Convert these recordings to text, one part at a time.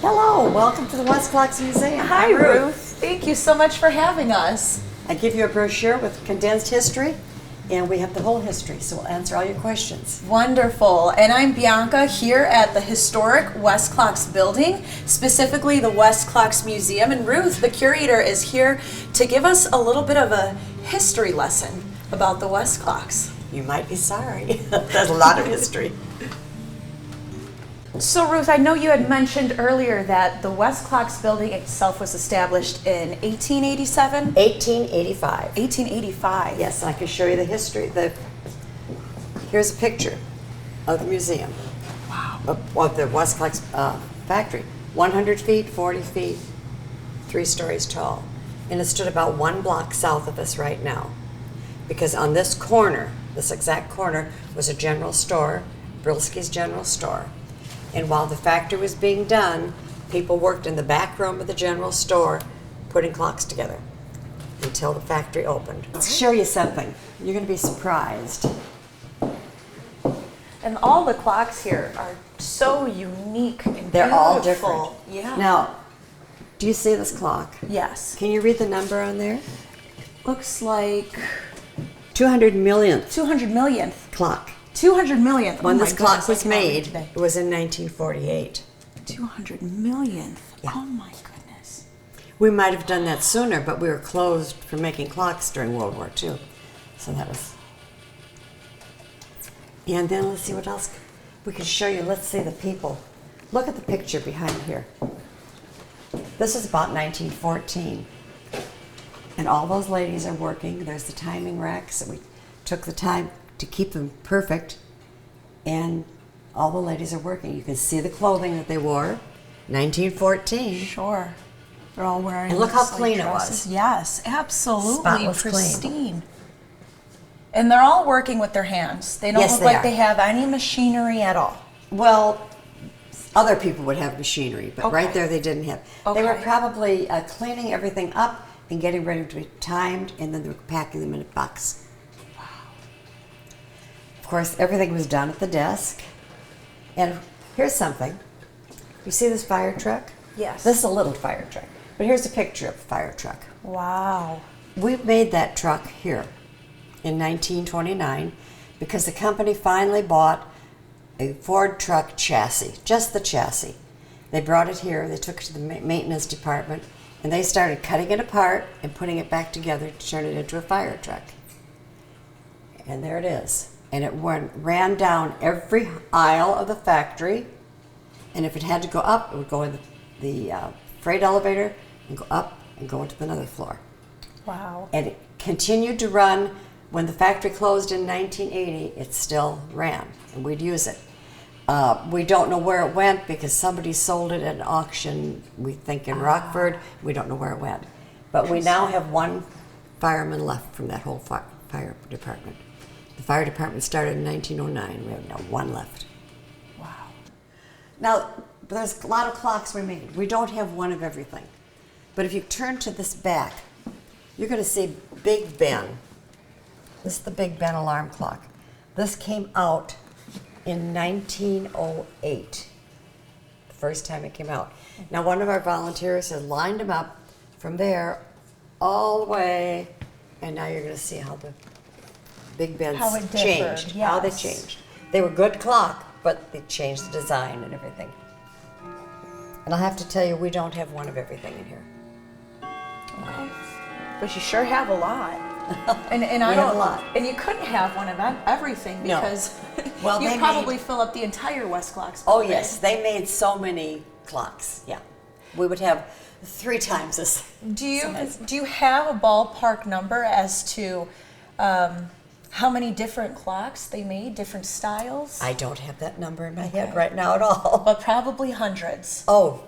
Hello, welcome to the Westclox Museum. Hi, I'm Ruth. Thank you so much for having us. I give you a brochure with condensed history, and we have the whole history, so we'll answer all your questions. Wonderful. And I'm Bianca here at the historic Westclox building, specifically the Westclox Museum. And Ruth, the curator, is here to give us a little bit of a history lesson about the Westclox. You might be sorry. There's a lot of history. So Ruth, I know you had mentioned earlier that the Westclox building itself was established in 1887? 1885. 1885. Yes, I can show you the history. Here's a picture of the museum. Wow. Of the Westclox factory. 100 feet, 40 feet, 3 stories tall. And it stood about 1 block south of us right now. Because on this corner, this exact corner, was a general store, Brilski's General Store. And while the factory was being done, people worked in the back room of the general store putting clocks together until the factory opened. Let's show you something. You're going to be surprised. And all the clocks here are so unique and They're beautiful. all different. Yeah. Now, do you see this clock? Yes. Can you read the number on there? Looks like 200 millionth 200 millionth. clock. 200 millionth. When Oh my this clock goodness, I was cannot read made, today. it was in 1948. 200 millionth. Yeah. Oh my goodness. We might have done that sooner, but we were closed for making clocks during World War II. So that was... And then let's see what else we can show you. Let's see the people. Look at the picture behind here. This is about 1914. And all those ladies are working. There's the timing racks, and we took the time to keep them perfect. And all the ladies are working. You can see the clothing that they wore. 1914. Sure. They're all wearing. And look how this, like, clean it dresses. was. Yes, absolutely Spotless clean. pristine. And they're all working with their hands. They don't Yes, look they like are. they have any machinery at all. Well, other people would have machinery, but right Okay. there they didn't have. They were Okay. probably cleaning everything up and getting ready to be timed, and then they were packing them in a box. Of course, everything was done at the desk. And here's something. You see this fire truck? Yes. This is a little fire truck. But here's a picture of a fire truck. Wow. We made that truck here in 1929 because the company finally bought a Ford truck chassis, just the chassis. They brought it here, they took it to the maintenance department, and they started cutting it apart and putting it back together to turn it into a fire truck. And there it is. And it ran down every aisle of the factory, and if it had to go up, it would go in the freight elevator and go up and go into another floor. Wow. And it continued to run. When the factory closed in 1980, it still ran, and we'd use it. We don't know where it went because somebody sold it at an auction, we think in Rockford. We don't know where it went. But we now have 1 fireman left from that whole fire department. The fire department started in 1909. We have now 1 left. Wow. Now, there's a lot of clocks we made. We don't have one of everything. But if you turn to this back, you're going to see Big Ben. This is the Big Ben alarm clock. This came out in 1908, the first time it came out. Now, one of our volunteers has lined them up from there all the way, and now you're going to see how the Big Ben's How it differed, changed, how they yes. changed. They were good clock, but they changed the design and everything. And I'll have to tell you, we don't have one of everything in here. Okay. But you sure have a lot. And I We have don't. a lot. And you couldn't have one of everything No. because Well, you'd they probably made- fill up the entire Westclox. Oh building. yes, they made so many clocks. Yeah, we would have 3 times this. Do you size. do you have a ballpark number as to how many different clocks they made, different styles? I don't have that number in my Okay. head right now at all. But probably hundreds. Oh,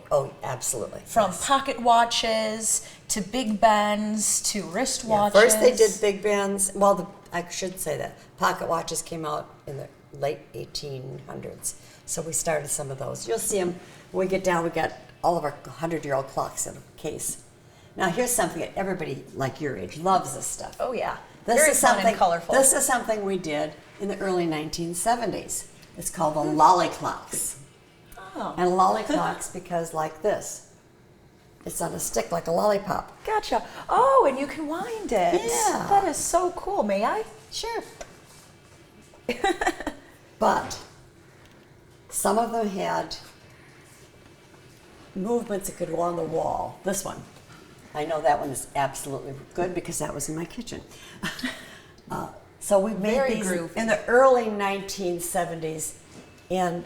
absolutely. From yes. pocket watches to Big Bens to wrist Yeah, watches. first they did Big Bens. Well, I should say that pocket watches came out in the late 1800s. So we started some of those. You'll see them when we get down. We got all of our 100-year-old clocks in a case. Now here's something that everybody like your age loves this stuff. Oh yeah. This Very is fun something. and colorful. This is something we did in the early 1970s. It's called the lolly clocks. And lollyclocks because like this. It's on a stick like a lollipop. Gotcha. Oh, and you can wind it. Yeah. That is so cool. May I? Sure. But some of them had movements that could go on the wall. This one. I know that one is absolutely good because that was in my kitchen. So we made Very these groovy. in the early 1970s, and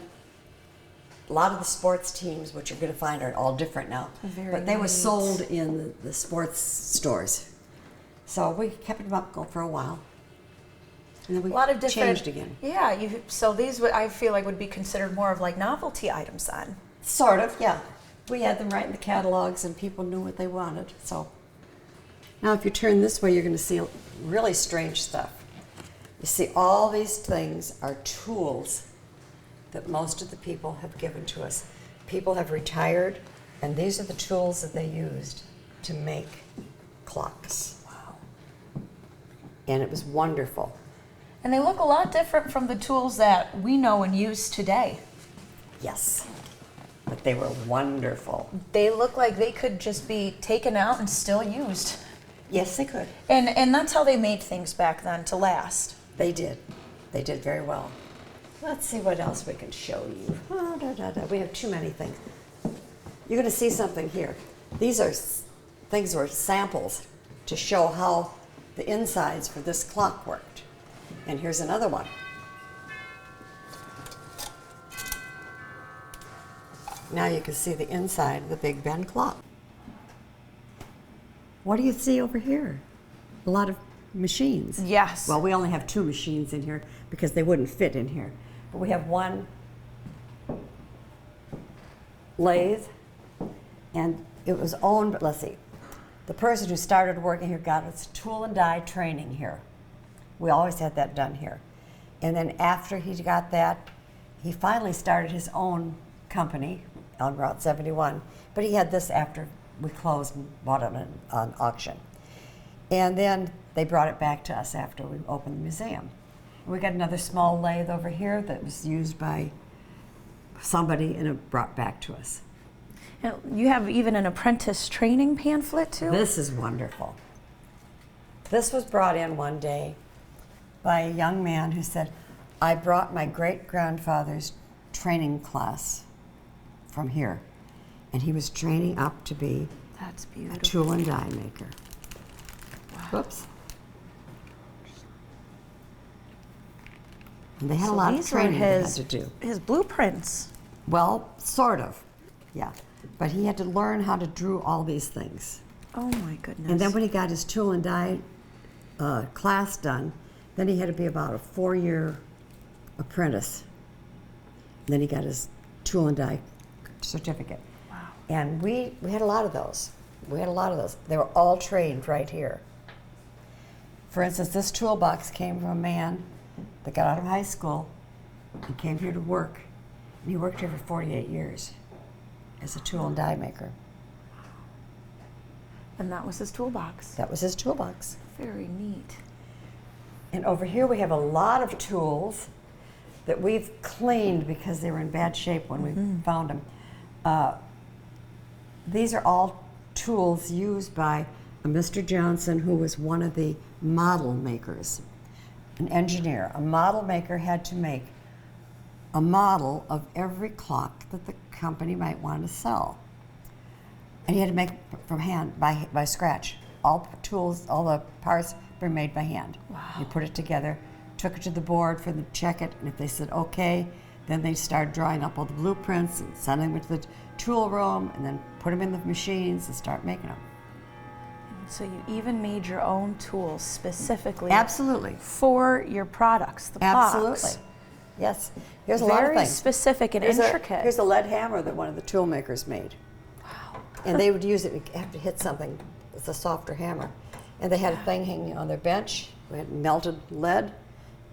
a lot of the sports teams, which you're going to find, are all different now. Very but they were neat. sold in the sports stores. So we kept them up for a while. And then we A lot of different. changed again. Yeah. So these would, I feel like, would be considered more of like novelty items then. Sort of, yeah. We had them right in the catalogs, and people knew what they wanted. So now, if you turn this way, you're going to see really strange stuff. You see, all these things are tools that most of the people have given to us. People have retired, and these are the tools that they used to make clocks. Wow. And it was wonderful. And they look a lot different from the tools that we know and use today. Yes. But they were wonderful. They look like they could just be taken out and still used. Yes, they could. And that's how they made things back then to last. They did. They did very well. Let's see what else we can show you. Oh, we have too many things. You're going to see something here. These are things were samples to show how the insides for this clock worked. And here's another one. Now you can see the inside of the Big Ben clock. What do you see over here? A lot of machines. Yes. Well, we only have 2 machines in here because they wouldn't fit in here. But we have one lathe, and it was owned, let's see, the person who started working here got its tool and die training here. We always had that done here. And then after he got that, he finally started his own company on Route 71. But he had this after we closed and bought it on auction. And then they brought it back to us after we opened the museum. We got another small lathe over here that was used by somebody and it brought back to us. And you have even an apprentice training pamphlet too? This is wonderful. This was brought in one day by a young man who said, I brought my great-grandfather's training class from here. And he was training up to be That's a beautiful. tool and die maker. Wow. Whoops. And they had So a lot of these were training they had to do. his blueprints. Well, sort of, yeah. But he had to learn how to draw all these things. Oh my goodness. And then when he got his tool and die class done, then he had to be about a 4-year apprentice. And then he got his tool and die certificate. Wow. And we had a lot of those. They were all trained right here. For instance, this toolbox came from a man that got out of high school and came here to work. And he worked here for 48 years as a tool and die maker. And that was his toolbox. That was his toolbox. Very neat. And over here we have a lot of tools that we've cleaned because they were in bad shape when we found them. These are all tools used by a Mr. Johnson, who was one of the model makers, an engineer. A model maker had to make a model of every clock that the company might want to sell. And he had to make from hand, by scratch. All tools, all the parts were made by hand. Wow. He put it together, took it to the board for them to check it, and if they said okay, then they started drawing up all the blueprints and sending them to the tool room, and then put them in the machines and start making them. So you even made your own tools specifically Absolutely. for your products, the clocks. Absolutely. Yes. Here's a lot of Very things. specific and Here's intricate. Here's a lead hammer that one of the tool makers made. Wow. And they would use it, you have to hit something, it's a softer hammer. And they had a thing hanging on their bench, we had melted lead,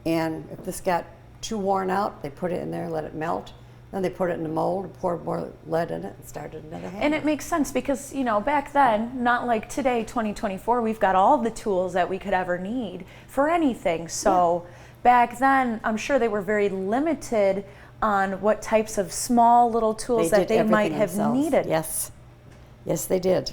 and if this got too worn out, they put it in there, let it melt, then they put it in the mold, poured more lead in it, and started another hammer. And it makes sense because, you know, back then, not like today, 2024, we've got all the tools that we could ever need for anything. So back then, I'm sure they were very limited on what types of small little tools that they might have needed. Yes. Yes, they did.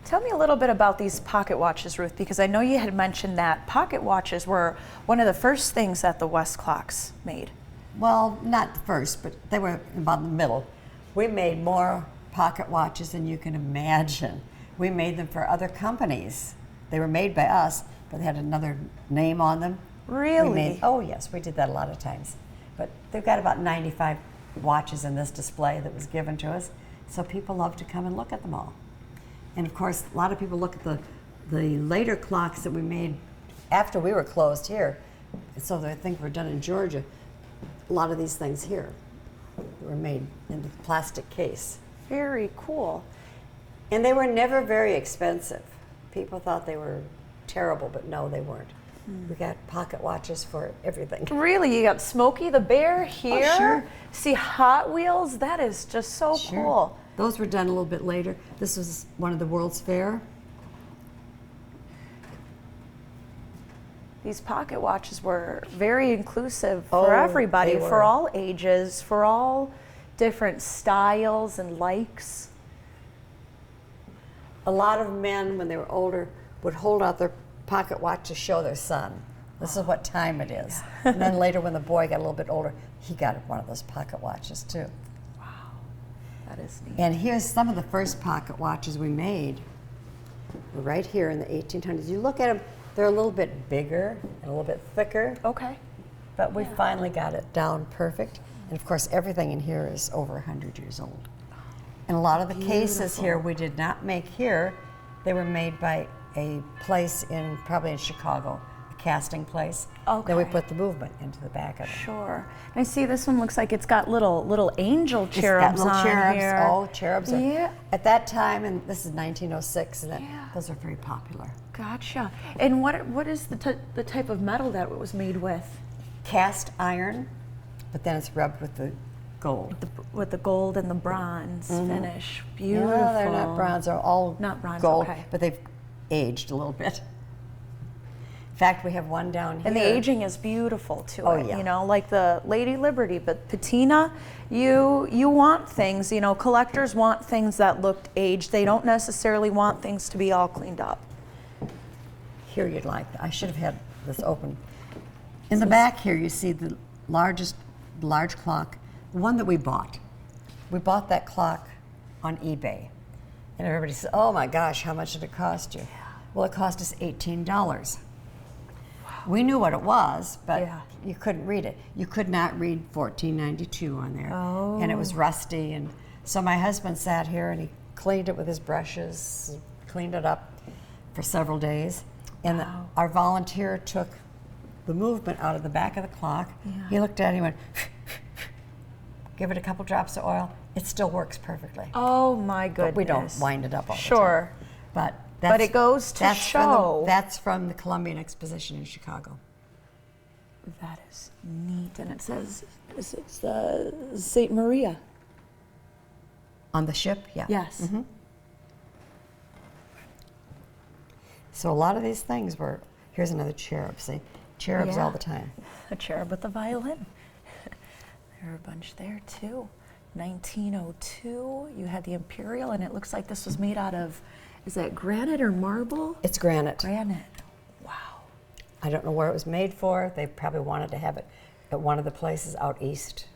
Tell me a little bit about these pocket watches, Ruth, because I know you had mentioned that pocket watches were one of the first things that the Westclox made. Well, not the first, but they were about in the middle. We made more pocket watches than you can imagine. We made them for other companies. They were made by us, but they had another name on them. Really? Oh, yes, we did that a lot of times. But they've got about 95 watches in this display that was given to us, so people love to come and look at them all. And of course, a lot of people look at the later clocks that we made after we were closed here, so they think we're done in Georgia. A lot of these things here were made in the plastic case. Very cool. And they were never very expensive. People thought they were terrible, but no, they weren't. We got pocket watches for everything. Really? You got Smokey the Bear here? Oh, sure. See Hot Wheels? That is just so cool. Those were done a little bit later. This was one of the World's Fair. These pocket watches were very inclusive for everybody, they were. for all ages, for all different styles and likes. A lot of men, when they were older, would hold out their pocket watch to show their son. This is what time it is. And then later, when the boy got a little bit older, he got one of those pocket watches too. That is neat. And here's some of the first pocket watches we made. Right here in the 1800s. You look at them, they're a little bit bigger and a little bit thicker. Okay. But we finally got it down perfect. And of course, everything in here is over 100 years old. And a lot of the cases here we did not make here. They were made by a place probably in Chicago, a casting place. Okay. Then we put the movement into the back of it. Sure. And I see this one looks like it's got little angel cherubs little on cherubs. here. Oh, cherubs. Yeah. At that time, and this is 1906, and those are very popular. Gotcha. And what is the type of metal that it was made with? Cast iron, but then it's rubbed with the gold. With the gold and the bronze finish. Beautiful. No, they're not bronze. They're all Not bronze, gold, okay. but they've aged a little bit. In fact, we have one down here. And the aging is beautiful to Oh, it, yeah. you know, like the Lady Liberty. But patina, you want things, you know, collectors want things that looked aged. They don't necessarily want things to be all cleaned up. Here you'd like, I should have had this open. In the back here, you see the large clock, the one that we bought. We bought that clock on eBay. And everybody said, oh my gosh, how much did it cost you? Well, it cost us $18. We knew what it was, but you couldn't read it. You could not read $14.92 on there. Oh. And it was rusty. And so my husband sat here and he cleaned it with his brushes, cleaned it up for several days. And our volunteer took the movement out of the back of the clock. He looked at it and went, give it a couple drops of oil. It still works perfectly. Oh my goodness. But we don't wind it up all the time. Sure. But it goes to show. That's from the Columbian Exposition in Chicago. That is neat. And it says, it's St. Maria. On the ship? Yeah. Yes. Mm-hmm. So a lot of these things were, here's another cherub, see? Cherubs all the time. A cherub with a violin. There are a bunch there too. 1902, you had the Imperial, and it looks like this was made out of, is that granite or marble? It's granite. Granite. Wow. I don't know where it was made for. They probably wanted to have it at one of the places out east,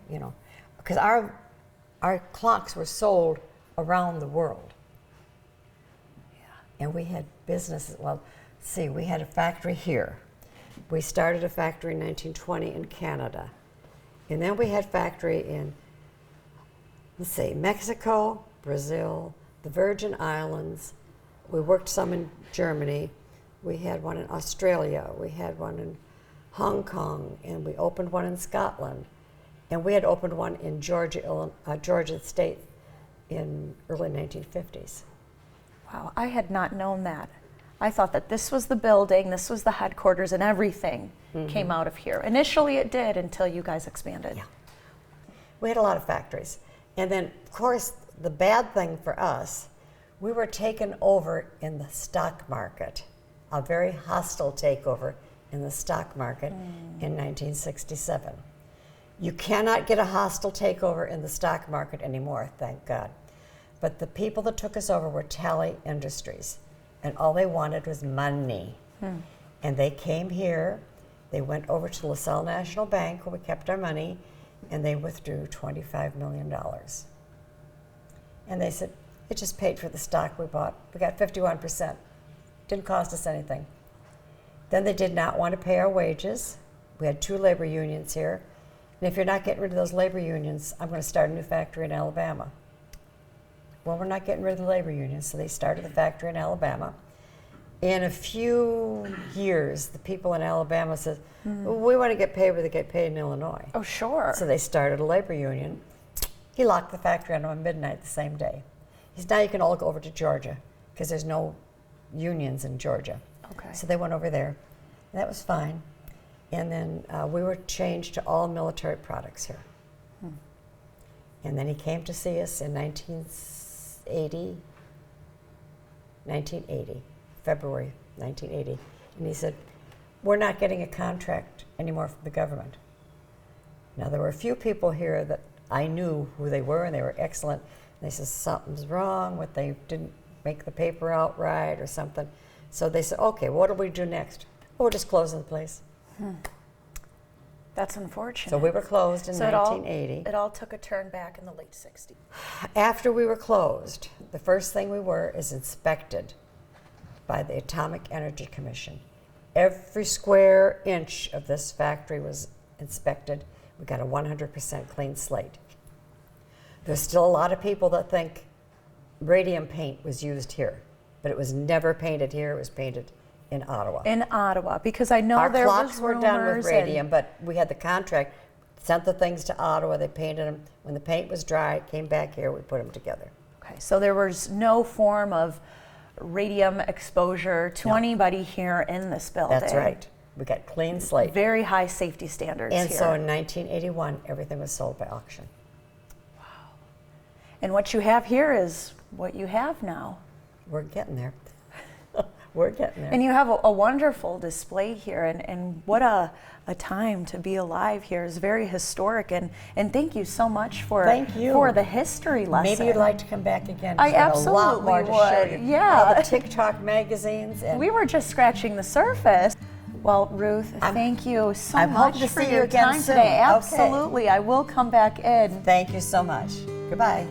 you know. Because our clocks were sold around the world. And we had businesses, well, see, we had a factory here. We started a factory in 1920 in Canada. And then we had factory in, let's see, Mexico, Brazil, the Virgin Islands. We worked some in Germany. We had one in Australia. We had one in Hong Kong, and we opened one in Scotland. And we had opened one in Georgia State in early 1950s. Wow, I had not known that. I thought that this was the building, this was the headquarters, and everything came out of here. Initially it did until you guys expanded. Yeah. We had a lot of factories. And then, of course, the bad thing for us, we were taken over in the stock market, a very hostile takeover in the stock market in 1967. You cannot get a hostile takeover in the stock market anymore, thank God. But the people that took us over were Tally Industries, and all they wanted was money. And they came here, they went over to LaSalle National Bank, where we kept our money, and they withdrew $25 million. And they said, it just paid for the stock we bought. We got 51%. Didn't cost us anything. Then they did not want to pay our wages. We had 2 labor unions here. And if you're not getting rid of those labor unions, I'm going to start a new factory in Alabama. Well, we're not getting rid of the labor unions, so they started the factory in Alabama. In a few years, the people in Alabama said, well, we want to get paid where they get paid in Illinois. Oh, sure. So they started a labor union. He locked the factory on midnight the same day. He said, now you can all go over to Georgia, because there's no unions in Georgia. Okay. So they went over there. And that was fine. And then we were changed to all military products here. And then he came to see us in 1980, February 1980. And he said, we're not getting a contract anymore from the government. Now, there were a few people here that I knew who they were, and they were excellent. And they said, something's wrong, what they didn't make the paper out right or something. So they said, okay, what do we do next? Well, we're just closing the place. That's unfortunate. So we were closed in 1980. It all took a turn back in the late 60s. After we were closed, the first thing we were is inspected by the Atomic Energy Commission. Every square inch of this factory was inspected. We got a 100% clean slate. There's still a lot of people that think radium paint was used here, but it was never painted here. It was painted in Ottawa. In Ottawa, because I know there was clocks were done with radium, but we had the contract, sent the things to Ottawa, they painted them. When the paint was dry, it came back here, we put them together. Okay, so there was no form of radium exposure to anybody here in this building. That's right. We got clean slate. Very high safety standards And here. so in 1981, everything was sold by auction. Wow. And what you have here is what you have now. We're getting there. We're getting there. And you have a wonderful display here, and what a time to be alive here. It's very historic, and thank you so much for the history lesson. Maybe you'd like to come back again. I absolutely absolutely a lot more to show you. Yeah. All the TikTok magazines. And we were just scratching the surface. Well, Ruth, thank you so much for your time today. Absolutely. I will come back in. Thank you so much. Goodbye.